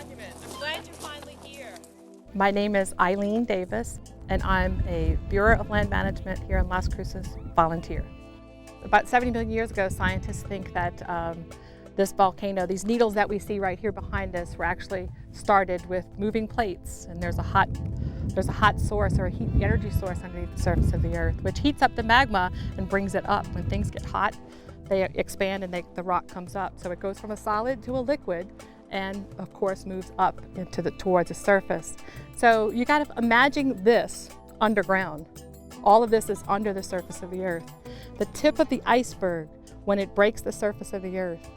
monument. I'm glad you're finally here. My name is Eileen Davis, and I'm a Bureau of Land Management here in Las Cruces volunteer. About 70 million years ago, scientists think that this volcano, these needles that we see right here behind us, were actually started with moving plates, and there's a hot source or a heat energy source underneath the surface of the earth, which heats up the magma and brings it up. When things get hot, they expand and the rock comes up. So it goes from a solid to a liquid, and of course moves up towards the surface. So you got to imagine this underground. All of this is under the surface of the earth. The tip of the iceberg, when it breaks the surface of the earth,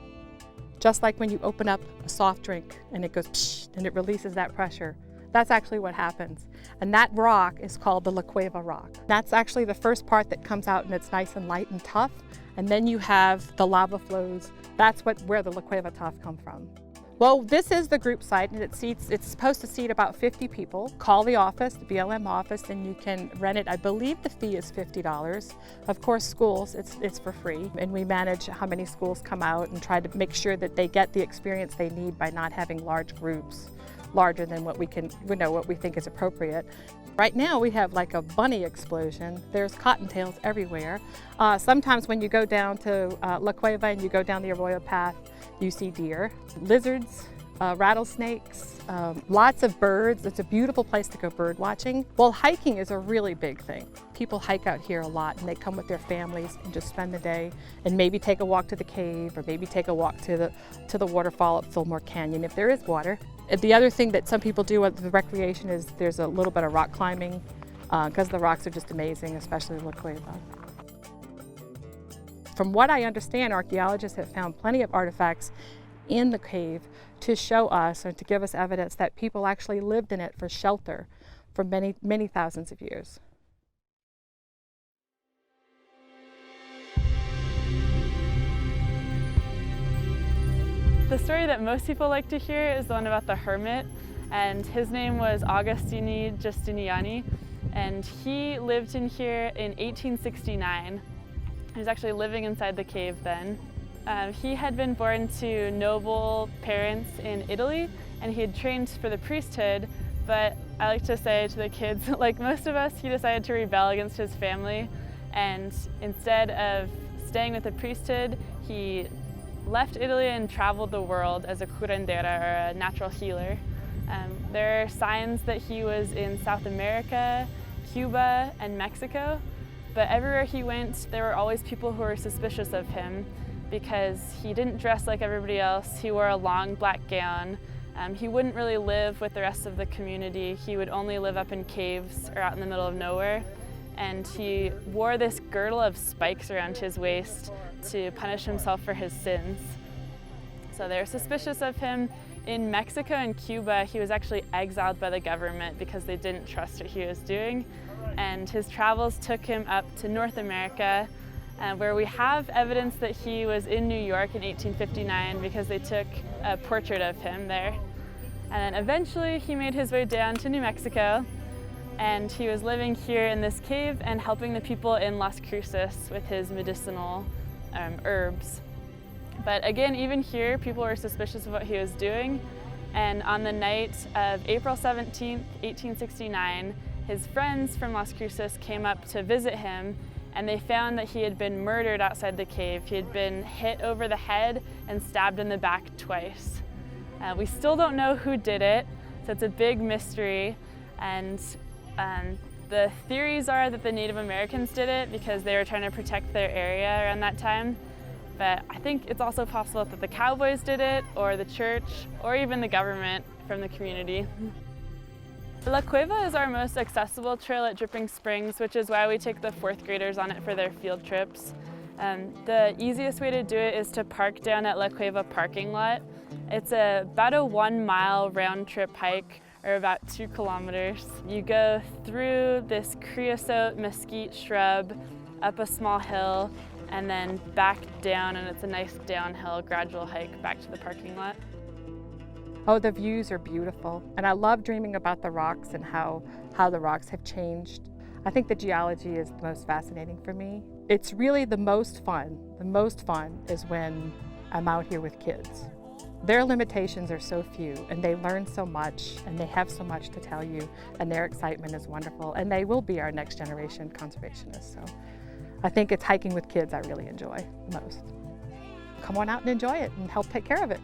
just like when you open up a soft drink and it goes psh, and it releases that pressure, that's actually what happens. And that rock is called the La Cueva rock. That's actually the first part that comes out, and it's nice and light and tough. And then you have the lava flows. That's where the La Cueva tuff come from. Well, this is the group site, and it's supposed to seat about 50 people. Call the office, the BLM office, and you can rent it. I believe the fee is $50. Of course, schools, it's for free. And we manage how many schools come out and try to make sure that they get the experience they need by not having large groups, larger than what we think is appropriate. Right now we have like a bunny explosion. There's cottontails everywhere. Sometimes when you go down to La Cueva and you go down the Arroyo path, you see deer, lizards, rattlesnakes, lots of birds. It's a beautiful place to go bird watching. Well, hiking is a really big thing. People hike out here a lot, and they come with their families and just spend the day and maybe take a walk to the cave, or maybe take a walk to the waterfall at Fillmore Canyon if there is water. The other thing that some people do with the recreation is there's a little bit of rock climbing because the rocks are just amazing, especially La Cueva. From what I understand, archaeologists have found plenty of artifacts in the cave to show us and to give us evidence that people actually lived in it for shelter for many, many thousands of years. The story that most people like to hear is the one about the hermit, and his name was Agostini Giustiniani, and he lived in here in 1869. He was actually living inside the cave then. He had been born to noble parents in Italy, and he had trained for the priesthood, but I like to say to the kids, like most of us, he decided to rebel against his family, and instead of staying with the priesthood, he left Italy and traveled the world as a curandera, or a natural healer. There are signs that he was in South America, Cuba, and Mexico, but everywhere he went, there were always people who were suspicious of him because he didn't dress like everybody else. He wore a long black gown. He wouldn't really live with the rest of the community. He would only live up in caves or out in the middle of nowhere. And he wore this girdle of spikes around his waist to punish himself for his sins. So they were suspicious of him. In Mexico and Cuba, he was actually exiled by the government because they didn't trust what he was doing. And his travels took him up to North America, where we have evidence that he was in New York in 1859 because they took a portrait of him there. And then eventually he made his way down to New Mexico, and he was living here in this cave and helping the people in Las Cruces with his medicinal herbs. But again, even here, people were suspicious of what he was doing. And on the night of April 17th, 1869, his friends from Las Cruces came up to visit him, and they found that he had been murdered outside the cave. He had been hit over the head and stabbed in the back twice. We still don't know who did it, so it's a big mystery. And the theories are that the Native Americans did it because they were trying to protect their area around that time. But I think it's also possible that the cowboys did it, or the church, or even the government from the community. La Cueva is our most accessible trail at Dripping Springs, which is why we take the 4th graders on it for their field trips. The easiest way to do it is to park down at La Cueva parking lot. It's about a 1-mile round-trip hike, or about 2 kilometers. You go through this creosote mesquite shrub, up a small hill, and then back down, and it's a nice downhill, gradual hike back to the parking lot. Oh, the views are beautiful. And I love dreaming about the rocks and how the rocks have changed. I think the geology is the most fascinating for me. It's really the most fun. The most fun is when I'm out here with kids. Their limitations are so few, and they learn so much, and they have so much to tell you, and their excitement is wonderful, and they will be our next generation conservationists. So I think it's hiking with kids I really enjoy most. Come on out and enjoy it and help take care of it.